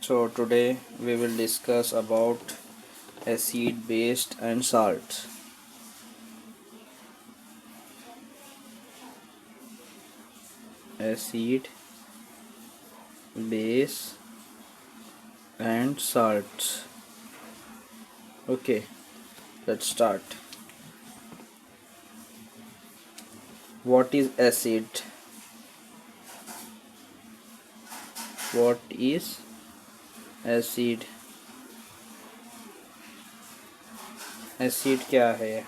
So today we will discuss about acid, base and salts. Acid, base and salts. Okay, let's start. What is acid? What is acid? Acid क्या है?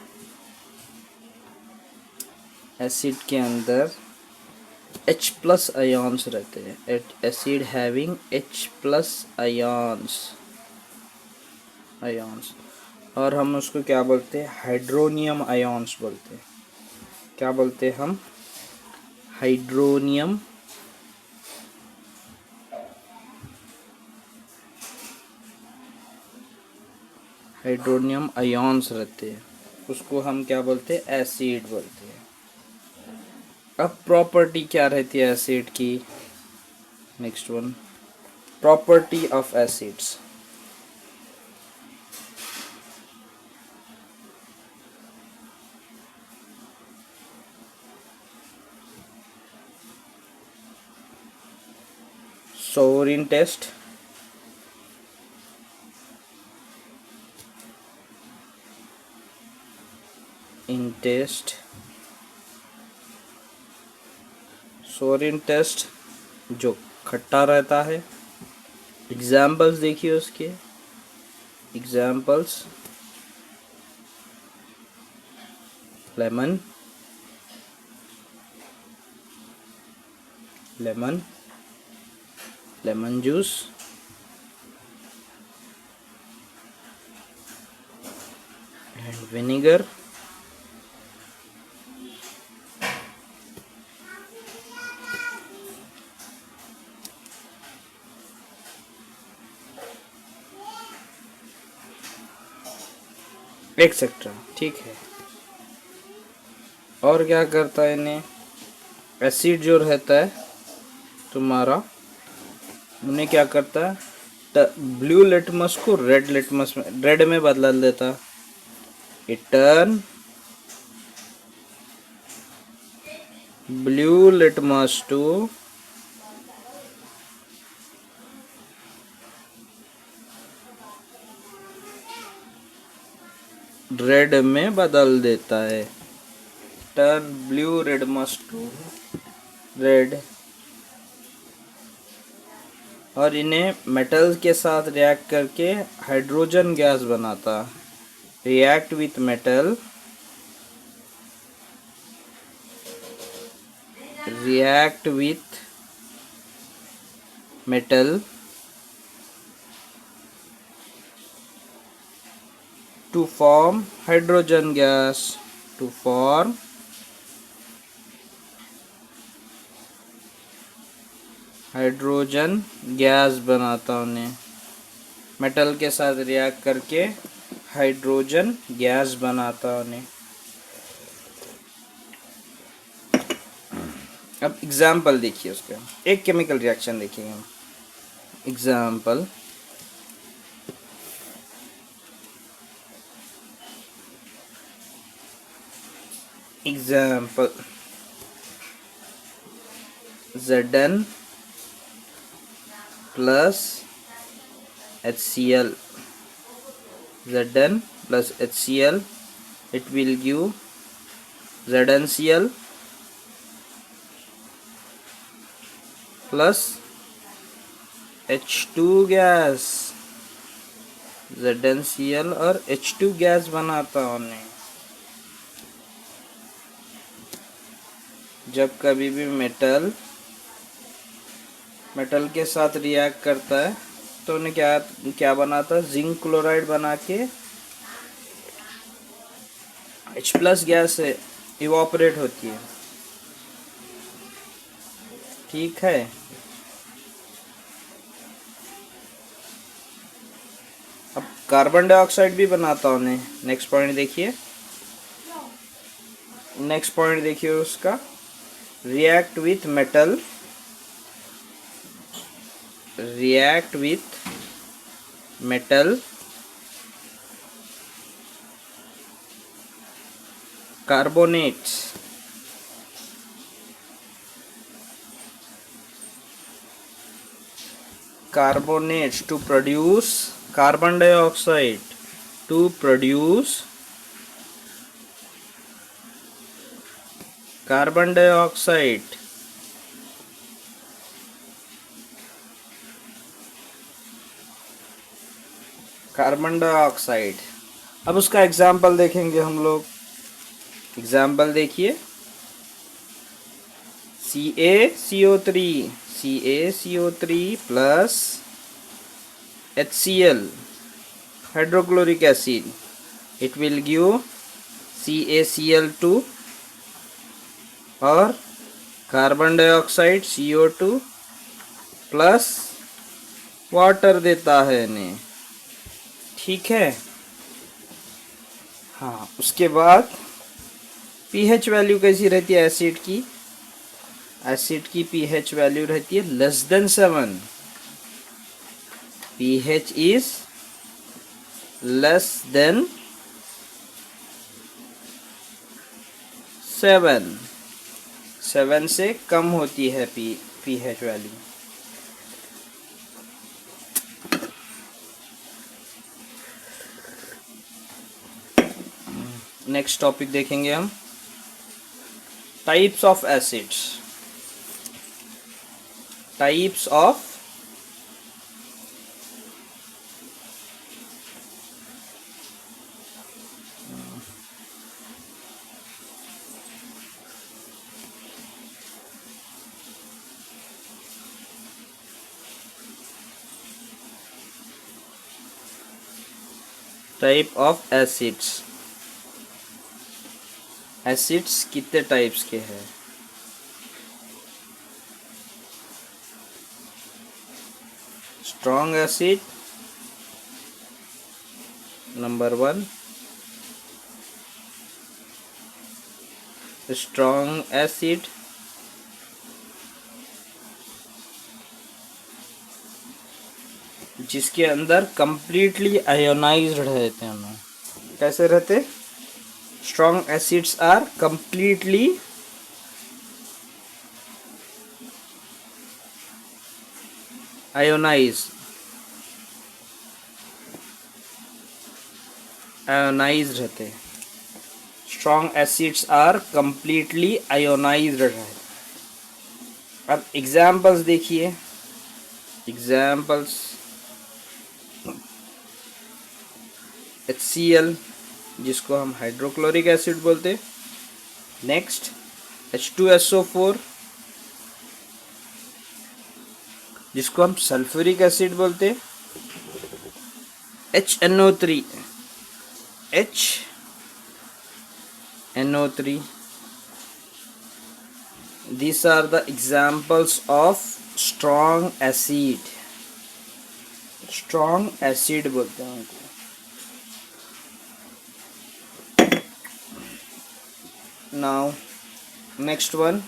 Acid के अंदर H plus ions रहते हैं. Acid having H plus ions. और हम उसको क्या बोलते हैं? हाइड्रोनियम आयन्स बोलते हैं. क्या बोलते हैं हम? हाइड्रोनियम आयन्स रहते हैं. उसको हम क्या बोलते हैं? एसिड बोलते हैं. अब प्रॉपर्टी क्या रहती है एसिड की? Next one, property of acids. Sour in taste, in taste, sour in taste जो खट्टा रहता है. एग्जाम्पल्स देखिए उसके. Examples lemon, lemon juice, and vinegar. Etcetera. ठीक है. और क्या करता है इन्हें? एसिड जो रहता है तुम्हारा, उन्हें क्या करता है? ब्लू लिटमस को रेड में बदल देता. It turn blue litmus to red में बदल देता है. Turn blue litmus to red. और इन्हें मेटल के साथ रिएक्ट करके हाइड्रोजन गैस बनाता. React with metal, to form hydrogen gas. Hydrogen gas बनाता उन्हें. मेटल के साथ रिएक्ट करके हाइड्रोजन गैस बनाता उन्हें. अब एग्जाम्पल देखिए उसका. एक केमिकल रिएक्शन देखेंगे हम. Example, Zn plus HCl. Zn plus HCl, it will give ZnCl plus H2 gas. ZnCl और H2 गैस बनाता उन्हें. जब कभी भी मेटल के साथ रिएक्ट करता है तो उन्हें क्या बनाता है? जिंक क्लोराइड बना के H प्लस गैस से इवापोरेट होती है. ठीक है. अब कार्बन डाइऑक्साइड भी बनाता उन्हें. नेक्स्ट पॉइंट देखिए. नेक्स्ट पॉइंट देखिए उसका, react with metal, react with metal carbonates, carbonates to produce carbon dioxide, to produce carbon dioxide, carbon dioxide. अब उसका एग्जाम्पल देखेंगे हम लोग। एग्जाम्पल देखिए, CaCO3, CaCO3 plus HCl hydrochloric acid, it will give CaCl2 और carbon dioxide CO2 plus water देता है इन्हें, ठीक है। हाँ, उसके बाद pH वैल्यू कैसी रहती है एसिड की? एसिड की pH वैल्यू रहती है <7। pH इज <7, 7 से कम होती है pH वैल्यू। नेक्स्ट टॉपिक देखेंगे हम, types of acids, types of type of acids. Acids कितने टाइप्स के हैं? Strong acid number 1, strong acid जिसके अंदर कंप्लीटली आयोनाइज्ड रहते हैं। कैसे रहते? Strong acids are completely ionized, रहते। Strong acids are completely ionized रहते। अब एग्जाम्पल्स देखिए, एग्जाम्पल्स HCl जिसको हम हाइड्रोक्लोरिक एसिड बोलते। नेक्स्ट H2SO4 जिसको हम सल्फ्यूरिक एसिड बोलते। HNO3, these are the examples of strong acid, strong acid बोलते हैं उनको। Now next one,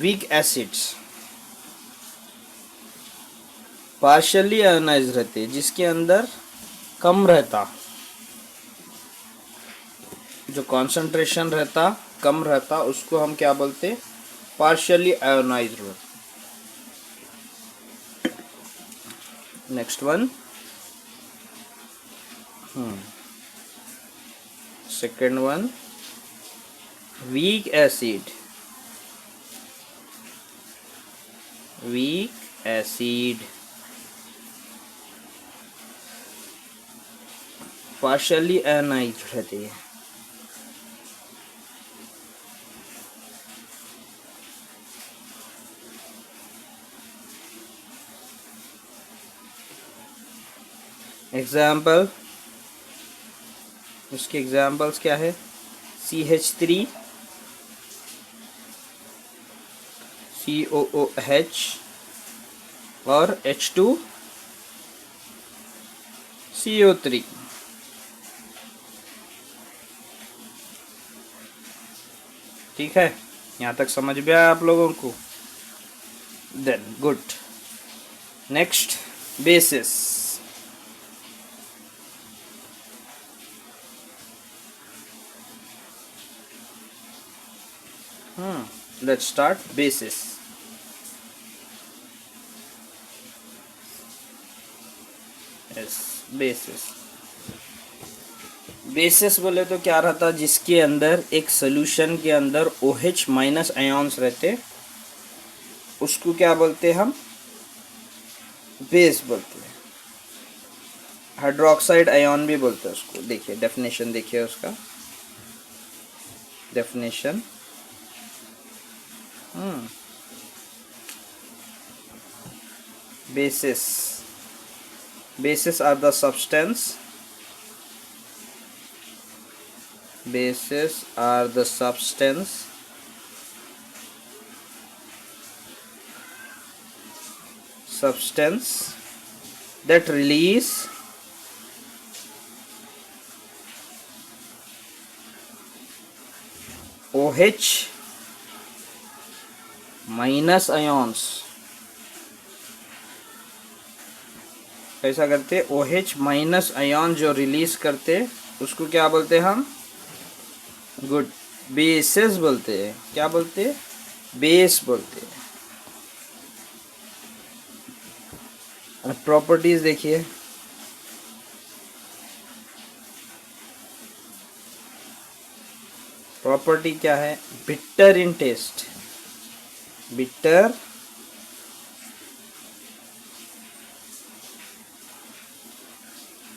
weak acids, partially ionise रहते, जिसके अंदर कम रहता, जो कॉन्सेंट्रेशन रहता कम रहता, उसको हम क्या बोलते? पार्शियली आयोनाइज्ड रहता। Next one, second one, weak acid, partially ionised रहती है। एग्जाम्पल, उसके एग्जाम्पल्स क्या है? CH3, COOH और H2CO3। ठीक है, यहाँ तक समझ में आया आप लोगों को? Then good. Next, bases. Let's start bases. Yes, bases. Bases बोले तो क्या रहता, जिसके अंदर एक सोल्यूशन के अंदर OH माइनस आयन्स रहते, उसको क्या बोलते हम? बेस बोलते हैं। हाइड्रोक्साइड आयन भी बोलते हैं उसको। देखिए डेफिनेशन, देखिए उसका definition. Basis, bases are the substance, bases are the substance that release OH minus ions। ऐसा करते, OH माइनस आयन जो रिलीज करते, उसको क्या बोलते हम? गुड, बेसेस बोलते हैं। क्या बोलते हैं? बेस बोलते हैं। और प्रॉपर्टीज देखिए, प्रॉपर्टी क्या है? Bitter in taste, bitter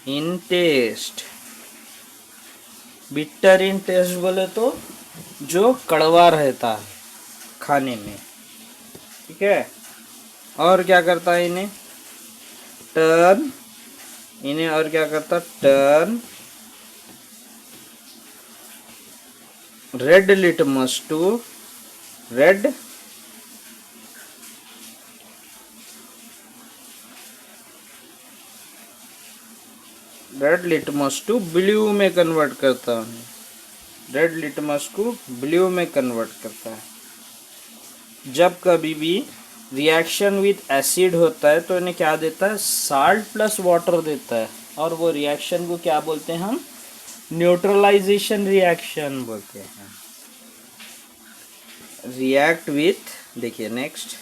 in taste. Bitter in taste बोले तो जो कड़वा रहता है खाने में, ठीक है। और क्या करता है इन्हें? टर्न, इन्हें और क्या करता? Turn red litmus to red litmus to blue में कन्वर्ट करता है। रेड लिटमस को ब्लू में कन्वर्ट करता है। जब कभी भी रिएक्शन विथ एसिड होता है तो इन्हें क्या देता है? साल्ट प्लस वाटर देता है। और वो रिएक्शन को क्या बोलते हैं हम? न्यूट्रलाइजेशन रिएक्शन बोलते हैं। रिएक्ट विथ, देखिए next,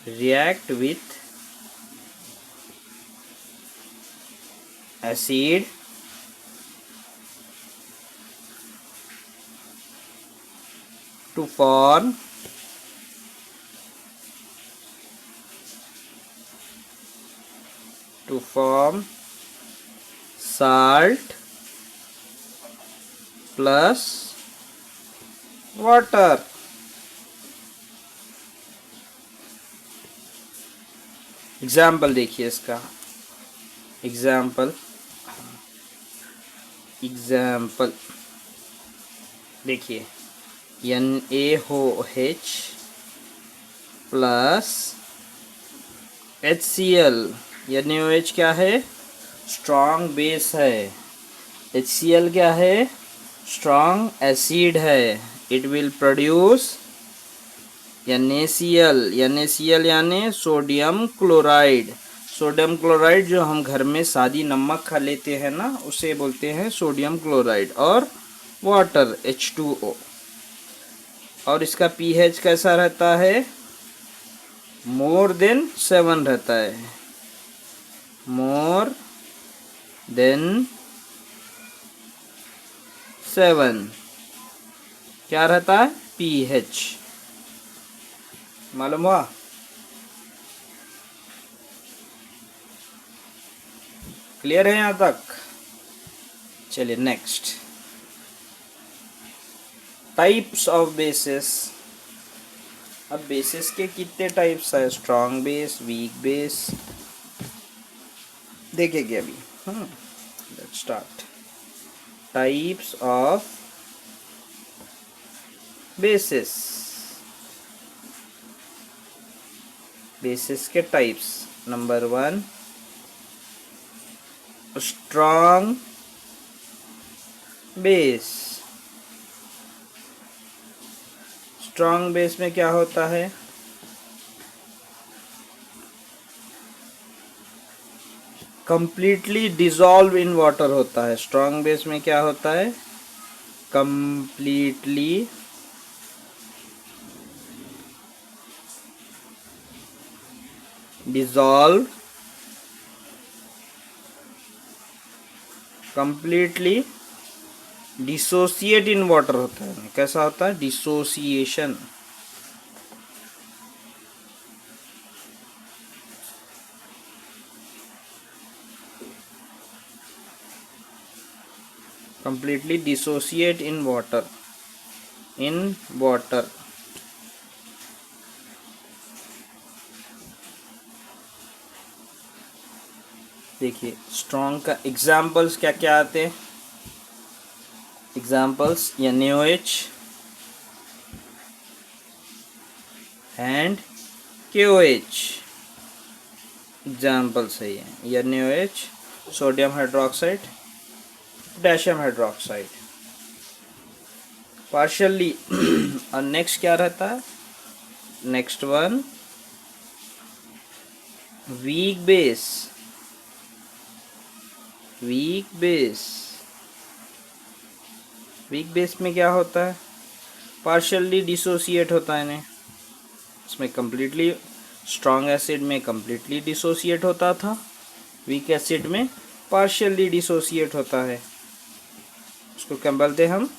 react with acid to form salt plus water। Example देखिए इसका, एग्जाम्पल देखिए, NaOH प्लस HCl। NaOH क्या है? स्ट्रॉन्ग बेस है। HCl क्या है? स्ट्रॉन्ग एसिड है। इट विल प्रोड्यूस NaCl यानी सोडियम क्लोराइड। सोडियम क्लोराइड जो हम घर में सादी नमक खा लेते हैं ना, उसे बोलते हैं सोडियम क्लोराइड। और वाटर H2O। और इसका pH कैसा रहता है? मोर देन 7 रहता है। मोर देन 7 क्या रहता है? pH। मालूम हुआ? क्लियर है यहाँ तक? चलिए नेक्स्ट, टाइप्स ऑफ बेसिस। अब बेसिस के कितने टाइप्स है? स्ट्रॉन्ग बेस, वीक बेस, देखेंगे अभी। Let's start. Types of bases. Bases के types, number 1 strong base. Strong base में क्या होता है? कंप्लीटली डिसॉल्व इन वाटर होता है। स्ट्रॉन्ग बेस में क्या होता है? Completely dissolve, completely dissociate in water होता है। कैसा होता है? Dissociation. Completely dissociate in water, in water. देखिए स्ट्रॉन्ग का एग्जाम्पल्स क्या क्या आते हैं। Examples NaOH and KOH example सही है। NaOH, sodium hydroxide, potassium hydroxide. Partially और नेक्स्ट क्या रहता है? Next one weak base. Weak base, weak base में क्या होता है? पार्शियली डिसोसिएट होता है। इन्हें इसमें कंप्लीटली, स्ट्रॉन्ग एसिड में कंप्लीटली डिसोसिएट होता था, वीक एसिड में पार्शियली डिसोसिएट होता है। उसको क्या बोलते हैं हम?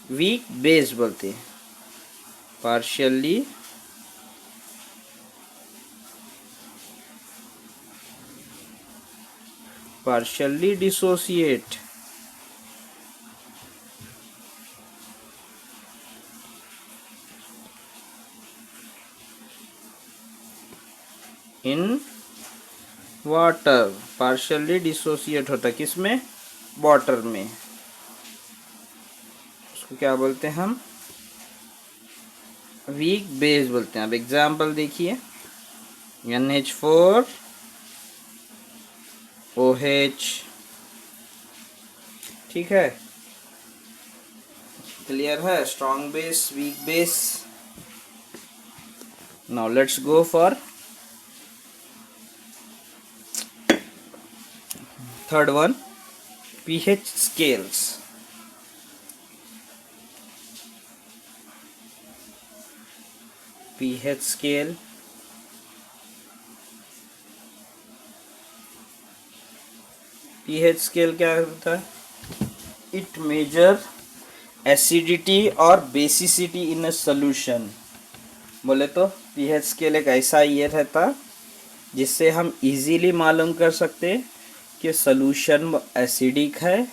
वीक बेस बोलते हैं। Partially dissociate in water. Partially dissociate होता है किसमें? वाटर में। उसको क्या बोलते हैं हम? वीक बेस बोलते हैं। अब एग्जाम्पल देखिए, NH4 OH। ठीक है, क्लियर है? Strong base, weak base. Now let's go for third one, pH scales। pH scale, pH scale क्या होता है? इट मेजर एसिडिटी और बेसिसिटी इन अ सोल्यूशन। बोले तो pH स्केल एक ऐसा ये रहता जिससे हम इजीली मालूम कर सकते कि सोल्यूशन एसिडिक है,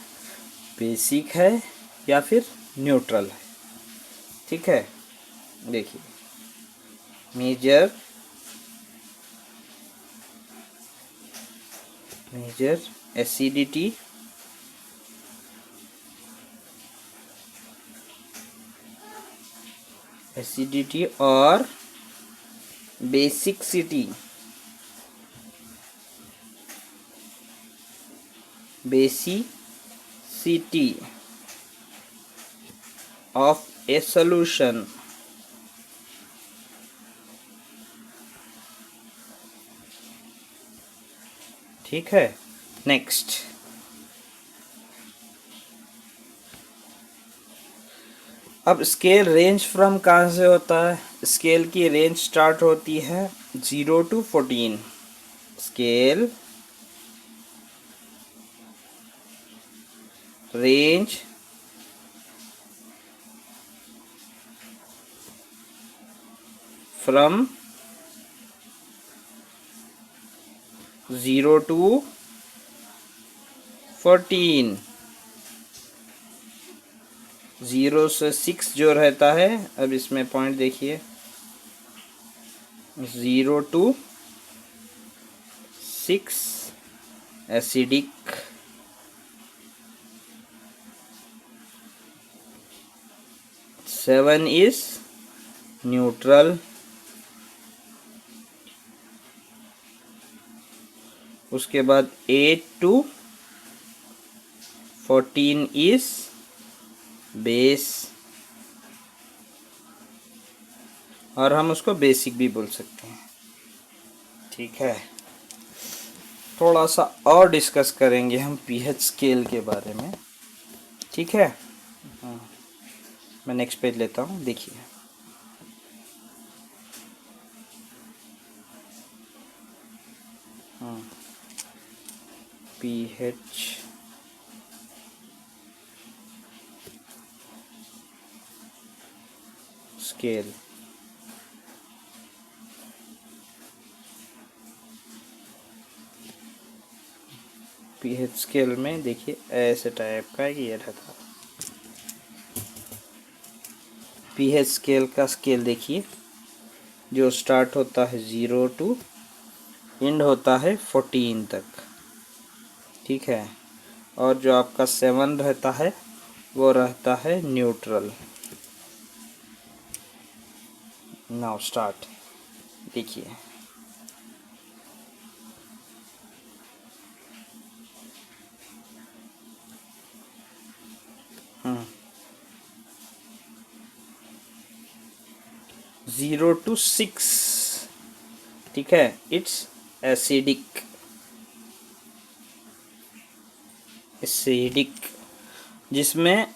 बेसिक है या फिर न्यूट्रल है। ठीक है, देखिए मेजर एसिडिटी और बेसिसिटी ऑफ ए सॉल्यूशन। ठीक है, नेक्स्ट अब स्केल रेंज फ्रॉम कहाँ से होता है? स्केल की रेंज स्टार्ट होती है 0 to 14। Scale range from 0 to 14। 0 से 6 जो रहता है, अब इसमें पॉइंट देखिए, 0 to 6 एसिडिक, 7 इज न्यूट्रल, उसके बाद 8 to 14 इज बेस, और हम उसको बेसिक भी बोल सकते हैं। ठीक है, थोड़ा सा और डिस्कस करेंगे हम पीएच स्केल के बारे में। ठीक है, हाँ, मैं नेक्स्ट पेज लेता हूँ, देखिए। पीएच स्केल, पीएच स्केल में देखिए ऐसे टाइप का ये रहता है। पीएच स्केल का स्केल देखिए, जो स्टार्ट होता है 0 टू एंड होता है 14 तक। ठीक है, और जो आपका 7 रहता है वो रहता है न्यूट्रल। नाउ स्टार्ट, देखिए। 0 to 6, ठीक है, इट्स एसिडिक। एसिडिक जिसमें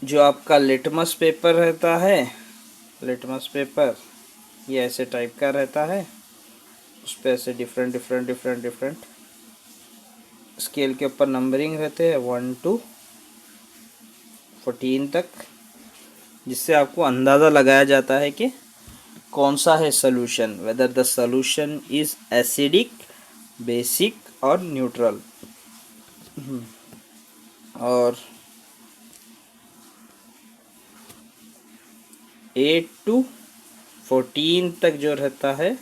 जो आपका लिटमस पेपर रहता है, लिटमस पेपर ये ऐसे टाइप का रहता है, उस पर ऐसे different different different different scale के ऊपर नंबरिंग रहते हैं 1 to 14 तक, जिससे आपको अंदाज़ा लगाया जाता है कि कौन सा है solution, whether the solution is acidic, basic और न्यूट्रल। और 8 to 14 तक जो रहता है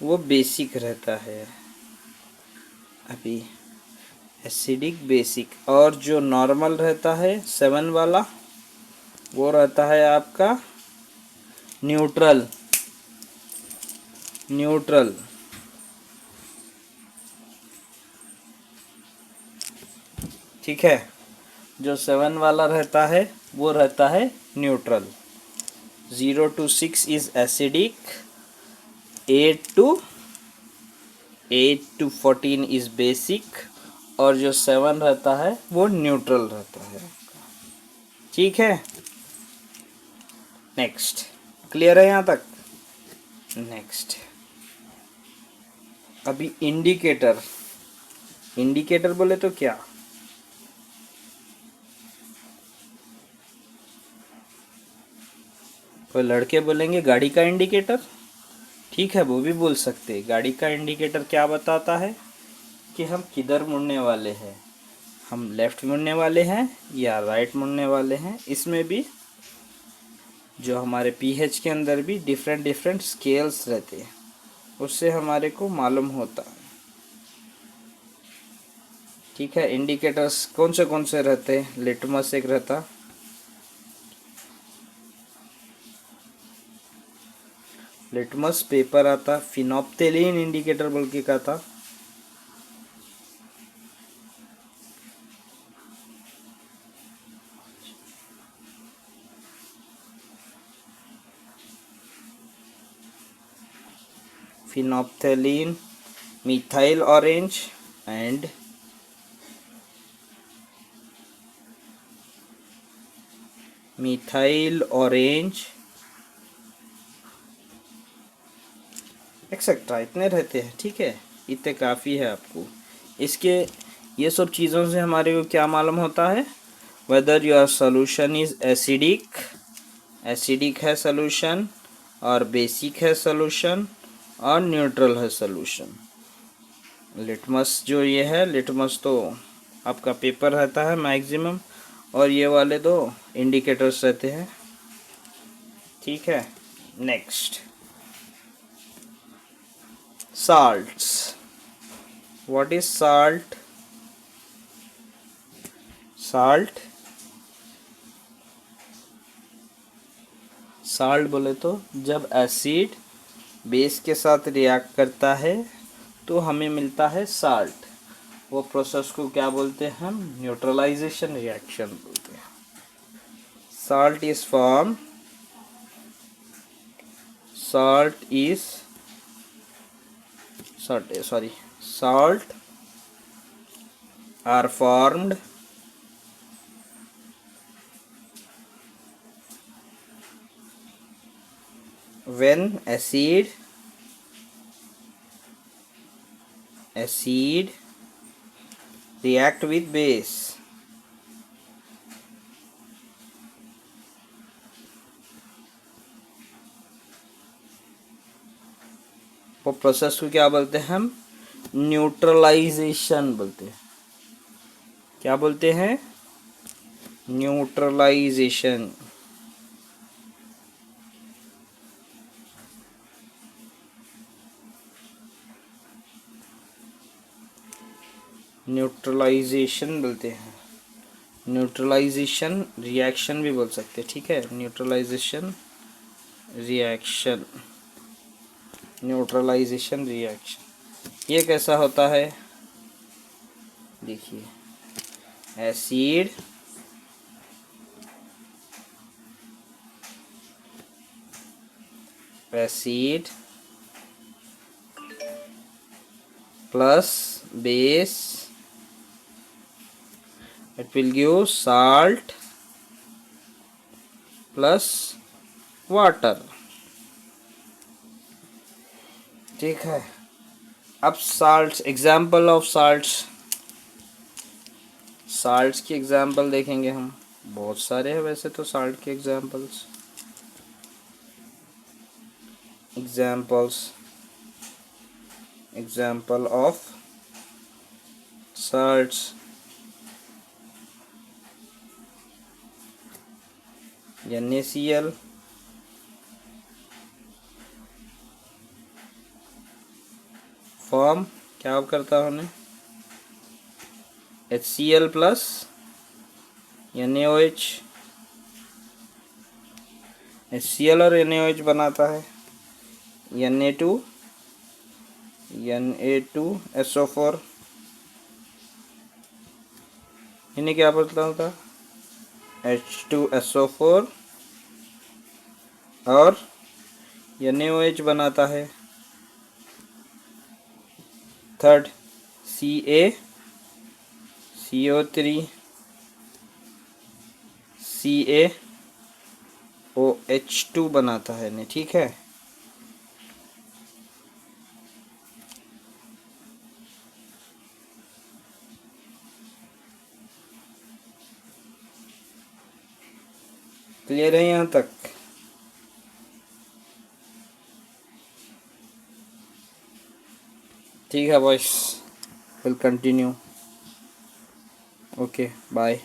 वो बेसिक रहता है, अभी एसिडिक बेसिक। और जो नॉर्मल रहता है 7 वाला वो रहता है आपका न्यूट्रल। न्यूट्रल, ठीक है, जो 7 वाला रहता है वो रहता है neutral. 0 to 6 is acidic, 8 to 14 is basic, और जो 7 रहता है वो न्यूट्रल रहता है। ठीक है, नेक्स्ट, क्लियर है यहाँ तक? नेक्स्ट, अभी इंडिकेटर। इंडिकेटर बोले तो क्या, कोई लड़के बोलेंगे गाड़ी का इंडिकेटर, ठीक है, वो भी बोल सकते हैं। गाड़ी का इंडिकेटर क्या बताता है कि हम किधर मुड़ने वाले हैं, हम लेफ्ट मुड़ने वाले हैं या राइट मुड़ने वाले हैं। इसमें भी जो हमारे पीएच के अंदर भी डिफरेंट डिफरेंट स्केल्स रहते हैं, उससे हमारे को मालूम होता है। ठीक है, इंडिकेटर्स कौन से रहते हैं? लिटमस एक रहता, लिटमस पेपर आता, फिनोप्थेलिन इंडिकेटर बोल के का था, phenolphthalein, methyl orange and methyl orange etcetera, इतने रहते हैं। ठीक है, इतने काफ़ी है आपको। इसके ये सब चीज़ों से हमारे को क्या मालूम होता है, whether your solution is acidic, acidic है सोल्यूशन, और बेसिक है सोल्यूशन, और न्यूट्रल है सोल्यूशन। लिटमस जो ये है, लिटमस तो आपका पेपर रहता है मैक्सिमम, और ये वाले दो इंडिकेटर्स रहते हैं। ठीक है, next, salts. What is salt? Salt, salt बोले तो जब एसिड बेस के साथ रिएक्ट करता है तो हमें मिलता है साल्ट। वो प्रोसेस को क्या बोलते हैं हम? न्यूट्रलाइजेशन रिएक्शन बोलते हैं। salt is formed salt is salt are formed when acid react with base। वो प्रोसेस को क्या बोलते हैं हम? न्यूट्रलाइजेशन बोलते हैं। क्या बोलते हैं? न्यूट्रलाइजेशन। न्यूट्रलाइजेशन बोलते हैं। न्यूट्रलाइजेशन रिएक्शन भी बोल सकते हैं, ठीक है। न्यूट्रलाइजेशन रिएक्शन, न्यूट्रलाइजेशन रिएक्शन ये कैसा होता है? देखिए, acid plus base, it will give salt plus water, ठीक है। अब साल्ट, एग्जाम्पल ऑफ साल्ट्स की एग्जाम्पल देखेंगे हम। बहुत सारे हैं वैसे तो साल्ट के examples. Example of salts, NaCl, form क्या करता है? HCl प्लस NaOH, HCl और NaOH बनाता है Na2SO4। इन्हें क्या बोलता होता? H2SO4 और NaOH बनाता है थर्ड CaCO3 CaOH2 बनाता है ने, ठीक है। क्लियर है यहाँ तक? ठीक है boys, will continue. Okay bye.